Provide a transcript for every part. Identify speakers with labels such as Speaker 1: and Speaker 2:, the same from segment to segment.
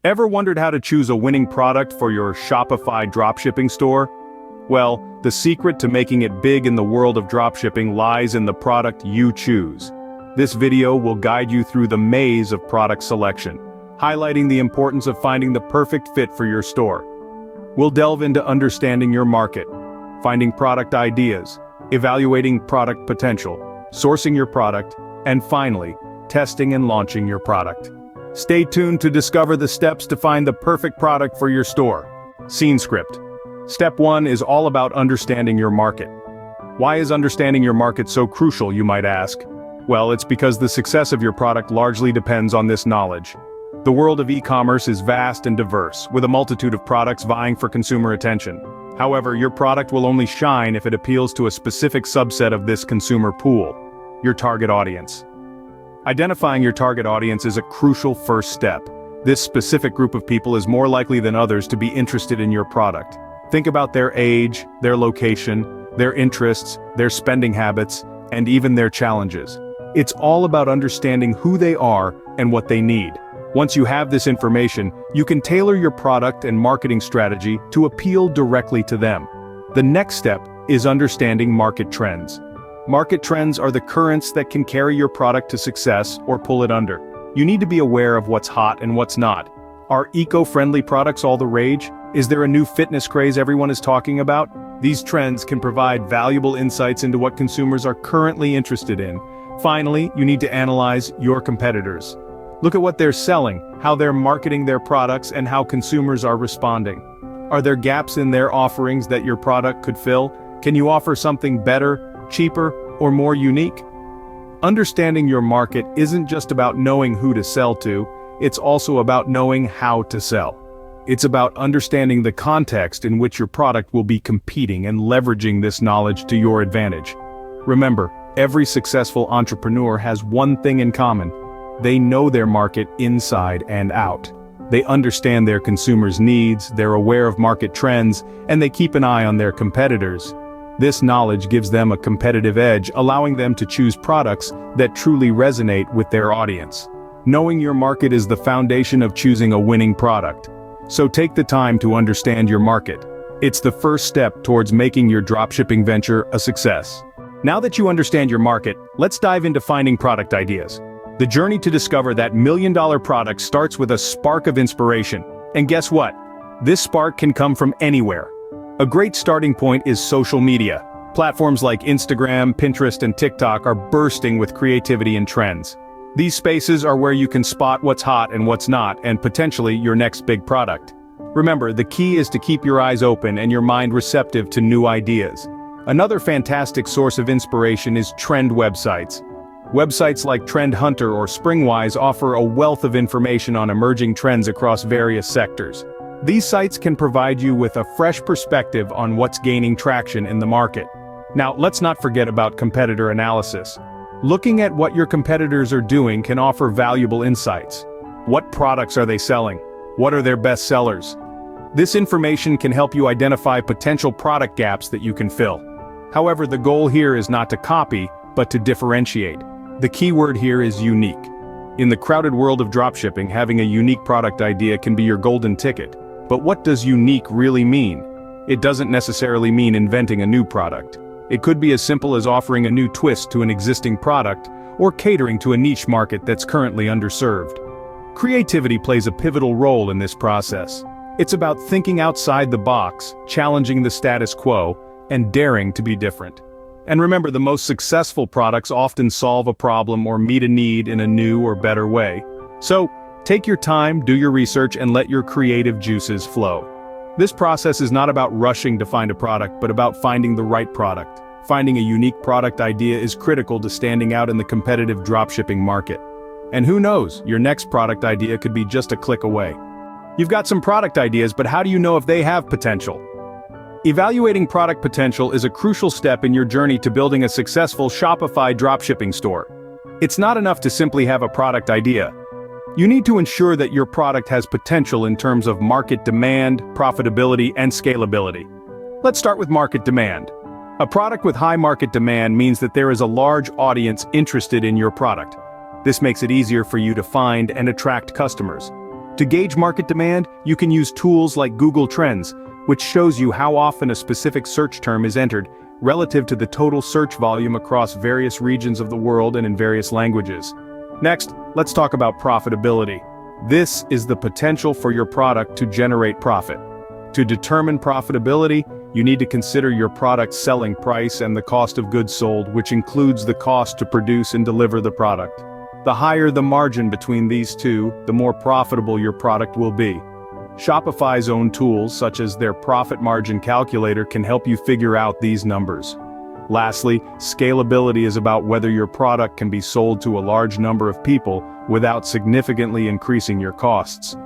Speaker 1: Ever wondered how to choose a winning product for your Shopify dropshipping store? Well, the secret to making it big in the world of dropshipping lies in the product you choose. This video will guide you through the maze of product selection, highlighting the importance of finding the perfect fit for your store. We'll delve into understanding your market, finding product ideas, evaluating product potential, sourcing your product, and finally, testing and launching your product. Stay tuned to discover the steps to find the perfect product for your store. Scene script. Step 1 is all about understanding your market. Why is understanding your market so crucial, you might ask? Well, it's because the success of your product largely depends on this knowledge. The world of e-commerce is vast and diverse, with a multitude of products vying for consumer attention. However, your product will only shine if it appeals to a specific subset of this consumer pool, your target audience. Identifying your target audience is a crucial first step. This specific group of people is more likely than others to be interested in your product. Think about their age, their location, their interests, their spending habits, and even their challenges. It's all about understanding who they are and what they need. Once you have this information, you can tailor your product and marketing strategy to appeal directly to them. The next step is understanding market trends. Market trends are the currents that can carry your product to success or pull it under. You need to be aware of what's hot and what's not. Are eco-friendly products all the rage? Is there a new fitness craze everyone is talking about? These trends can provide valuable insights into what consumers are currently interested in. Finally, you need to analyze your competitors. Look at what they're selling, how they're marketing their products, and how consumers are responding. Are there gaps in their offerings that your product could fill? Can you offer something better, cheaper, or more unique? Understanding your market isn't just about knowing who to sell to, it's also about knowing how to sell. It's about understanding the context in which your product will be competing and leveraging this knowledge to your advantage. Remember, every successful entrepreneur has one thing in common. They know their market inside and out. They understand their consumers' needs, they're aware of market trends, and they keep an eye on their competitors. This knowledge gives them a competitive edge, allowing them to choose products that truly resonate with their audience. Knowing your market is the foundation of choosing a winning product. So take the time to understand your market. It's the first step towards making your dropshipping venture a success. Now that you understand your market, let's dive into finding product ideas. The journey to discover that million-dollar product starts with a spark of inspiration. And guess what? This spark can come from anywhere. A great starting point is social media. Platforms like Instagram, Pinterest, and TikTok are bursting with creativity and trends. These spaces are where you can spot what's hot and what's not, and potentially your next big product. Remember, the key is to keep your eyes open and your mind receptive to new ideas. Another fantastic source of inspiration is trend websites. Websites like Trend Hunter or Springwise offer a wealth of information on emerging trends across various sectors. These sites can provide you with a fresh perspective on what's gaining traction in the market. Now, let's not forget about competitor analysis. Looking at what your competitors are doing can offer valuable insights. What products are they selling? What are their best sellers? This information can help you identify potential product gaps that you can fill. However, the goal here is not to copy, but to differentiate. The key word here is unique. In the crowded world of dropshipping, having a unique product idea can be your golden ticket. But what does unique really mean? It doesn't necessarily mean inventing a new product. It could be as simple as offering a new twist to an existing product, or catering to a niche market that's currently underserved. Creativity plays a pivotal role in this process. It's about thinking outside the box, challenging the status quo, and daring to be different. And remember, the most successful products often solve a problem or meet a need in a new or better way. So, take your time, do your research, and let your creative juices flow. This process is not about rushing to find a product, but about finding the right product. Finding a unique product idea is critical to standing out in the competitive dropshipping market. And who knows, your next product idea could be just a click away. You've got some product ideas, but how do you know if they have potential? Evaluating product potential is a crucial step in your journey to building a successful Shopify dropshipping store. It's not enough to simply have a product idea. You need to ensure that your product has potential in terms of market demand, profitability, and scalability. Let's start with market demand. A product with high market demand means that there is a large audience interested in your product. This makes it easier for you to find and attract customers. To gauge market demand, you can use tools like Google Trends, which shows you how often a specific search term is entered, relative to the total search volume across various regions of the world and in various languages. Next, let's talk about profitability. This is the potential for your product to generate profit. To determine profitability, you need to consider your product's selling price and the cost of goods sold, which includes the cost to produce and deliver the product. The higher the margin between these two, the more profitable your product will be. Shopify's own tools, such as their profit margin calculator, can help you figure out these numbers. Lastly, scalability is about whether your product can be sold to a large number of people without significantly increasing your costs.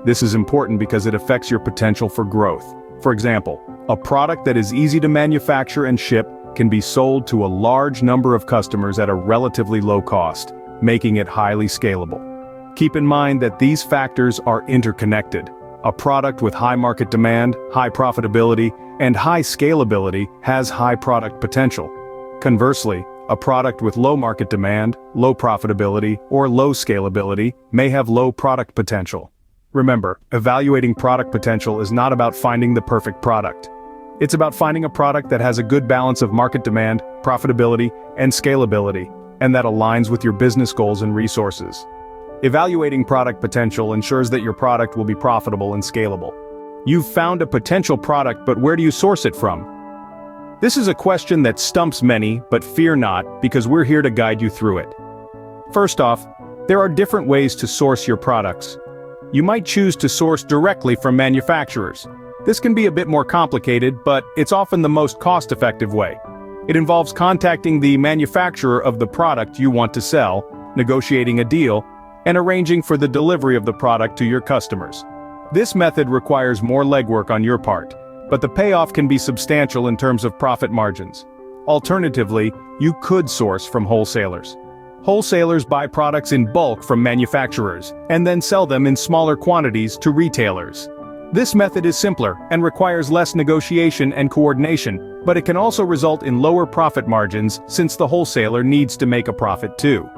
Speaker 1: This is important because it affects your potential for growth. For example, a product that is easy to manufacture and ship can be sold to a large number of customers at a relatively low cost, making it highly scalable. Keep in mind that these factors are interconnected. A product with high market demand, high profitability, and high scalability has high product potential. Conversely, a product with low market demand, low profitability, or low scalability may have low product potential. Remember, evaluating product potential is not about finding the perfect product. It's about finding a product that has a good balance of market demand, profitability, and scalability, and that aligns with your business goals and resources. Evaluating product potential ensures that your product will be profitable and scalable. You've found a potential product, but where do you source it from? This is a question that stumps many, but fear not, because we're here to guide you through it. First off, there are different ways to source your products. You might choose to source directly from manufacturers. This can be a bit more complicated, but it's often the most cost-effective way. It involves contacting the manufacturer of the product you want to sell, negotiating a deal, and arranging for the delivery of the product to your customers. This method requires more legwork on your part, but the payoff can be substantial in terms of profit margins. Alternatively, you could source from wholesalers. Wholesalers buy products in bulk from manufacturers, and then sell them in smaller quantities to retailers. This method is simpler and requires less negotiation and coordination, but it can also result in lower profit margins since the wholesaler needs to make a profit too.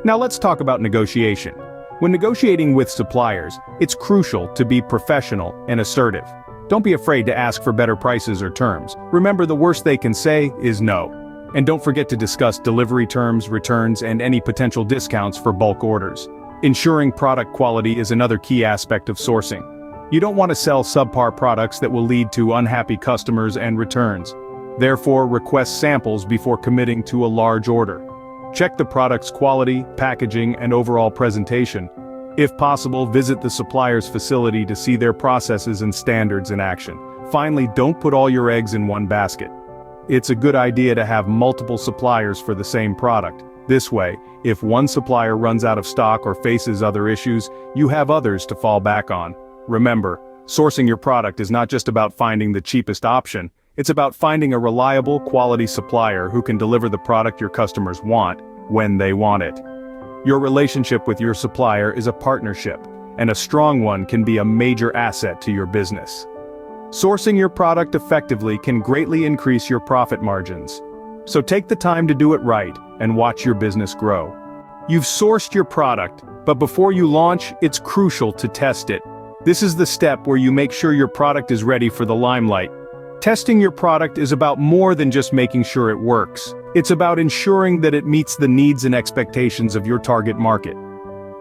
Speaker 1: Now let's talk about negotiation. When negotiating with suppliers, it's crucial to be professional and assertive. Don't be afraid to ask for better prices or terms. Remember, the worst they can say is no. And don't forget to discuss delivery terms, returns, and any potential discounts for bulk orders. Ensuring product quality is another key aspect of sourcing. You don't want to sell subpar products that will lead to unhappy customers and returns. Therefore, request samples before committing to a large order. Check the product's quality, packaging, and overall presentation. If possible, visit the supplier's facility to see their processes and standards in action. Finally, don't put all your eggs in one basket. It's a good idea to have multiple suppliers for the same product. This way, if one supplier runs out of stock or faces other issues, you have others to fall back on. Remember, sourcing your product is not just about finding the cheapest option. It's about finding a reliable, quality supplier who can deliver the product your customers want, when they want it. Your relationship with your supplier is a partnership, and a strong one can be a major asset to your business. Sourcing your product effectively can greatly increase your profit margins. So take the time to do it right, and watch your business grow. You've sourced your product, but before you launch, it's crucial to test it. This is the step where you make sure your product is ready for the limelight. Testing your product is about more than just making sure it works. It's about ensuring that it meets the needs and expectations of your target market.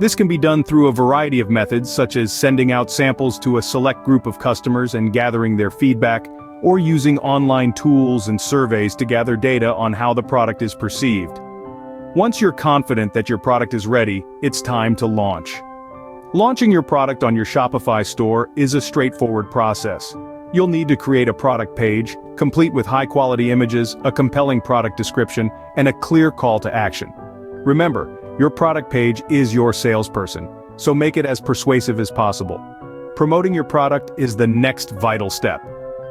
Speaker 1: This can be done through a variety of methods, such as sending out samples to a select group of customers and gathering their feedback, or using online tools and surveys to gather data on how the product is perceived. Once you're confident that your product is ready, it's time to launch. Launching your product on your Shopify store is a straightforward process. You'll need to create a product page, complete with high-quality images, a compelling product description, and a clear call to action. Remember, your product page is your salesperson, so make it as persuasive as possible. Promoting your product is the next vital step.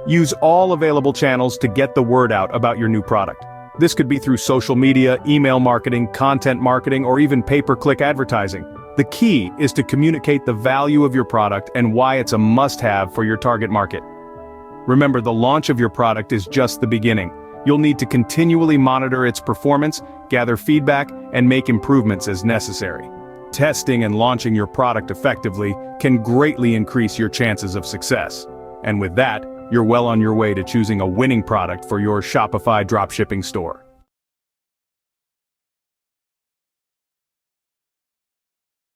Speaker 1: Use all available channels to get the word out about your new product. This could be through social media, email marketing, content marketing, or even pay-per-click advertising. The key is to communicate the value of your product and why it's a must-have for your target market. Remember, the launch of your product is just the beginning. You'll need to continually monitor its performance, gather feedback, and make improvements as necessary. testing and launching your product effectively can greatly increase your chances of success. And with that, you're well on your way to choosing a winning product for your Shopify dropshipping store.